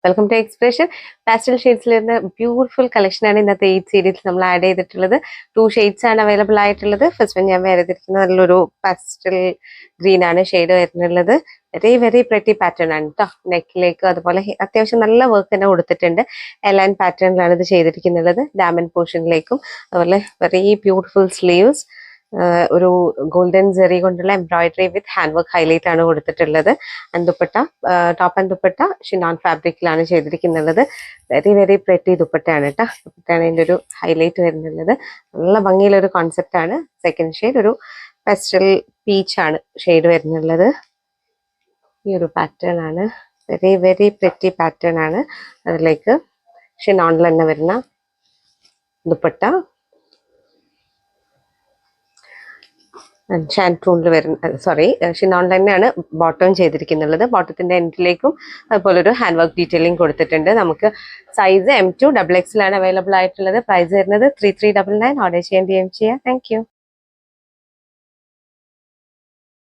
Welcome to expression. Pastel ഷെയ്ഡ്സിൽ വരുന്ന beautiful collection ആണ് ഇന്നത്തെ ഈ സീരീസ് നമ്മൾ ആഡ് ചെയ്തിട്ടുള്ളത്. 2 ഷെയ്ഡ്സ് ആണ് അവൈലബിൾ ആയിട്ടുള്ളത്. ഫസ്റ്റ് വൺ ഞാൻ വേറെ ചെയ്തിരിക്കുന്നത് നല്ലൊരു പാസ്റ്റൽ ഗ്രീൻ ആണ് ഷെയ്ഡ് വരുന്നുള്ളത്. വെരി വെരി പ്രെറ്റി പാറ്റേൺ ആണ് കേട്ടോ. നെക്കിലേക്ക് അതുപോലെ അത്യാവശ്യം നല്ല വർക്ക് തന്നെ കൊടുത്തിട്ടുണ്ട്. എലൈൻ പാറ്റേണിലാണ് ഇത് ചെയ്തിരിക്കുന്നത്. ഡാമൻ പോർഷനിലേക്കും അതുപോലെ വെരി ബ്യൂട്ടിഫുൾ സ്ലീവ്സ്, ഒരു ഗോൾഡൻ ജെറി കൊണ്ടുള്ള embroidery with hand work highlight ആണ് കൊടുത്തിട്ടുള്ളത്. Dupatta, top and dupatta chiffon ഫാബ്രിക്കിലാണ് ചെയ്തിരിക്കുന്നത്. വെരി വെരി പ്രെറ്റി ദുപ്പട്ടയാണ് കേട്ടോ. ദുപ്പട്ടയാണ് ഇതിൻ്റെ ഒരു ഹൈലൈറ്റ് വരുന്നുള്ളത്. നല്ല ഭംഗിയുള്ളൊരു കോൺസെപ്റ്റ് ആണ്. സെക്കൻഡ് ഷെയ്ഡ് ഒരു പെസ്റ്റൽ പീച്ച് ആണ് ഷെയ്ഡ് വരുന്നുള്ളത്. ഈ ഒരു പാറ്റേൺ ആണ്. വെരി വെരി പ്രെറ്റി പാറ്റേൺ ആണ്. അതിലേക്ക് ഷിനോണിൽ തന്നെ വരുന്ന ദുപ്പട്ട, ഷാൻറ്റൂണിൽ വരുന്ന ഷിനോൺ തന്നെയാണ് ബോട്ടം ചെയ്തിരിക്കുന്നത്. ബോട്ടത്തിന്റെ എൻഡിലേക്കും അതുപോലെ ഒരു ഹാൻഡ് വർക്ക് ഡീറ്റെയിലിംഗ് കൊടുത്തിട്ടുണ്ട്. നമുക്ക് സൈസ് M2 XXL ആണ് അവൈലബിൾ ആയിട്ടുള്ളത്. പ്രൈസ് വരുന്നത് 3399. ഓർഡർ ചെയ്യാൻ DM ചെയ്യാം. Thank you.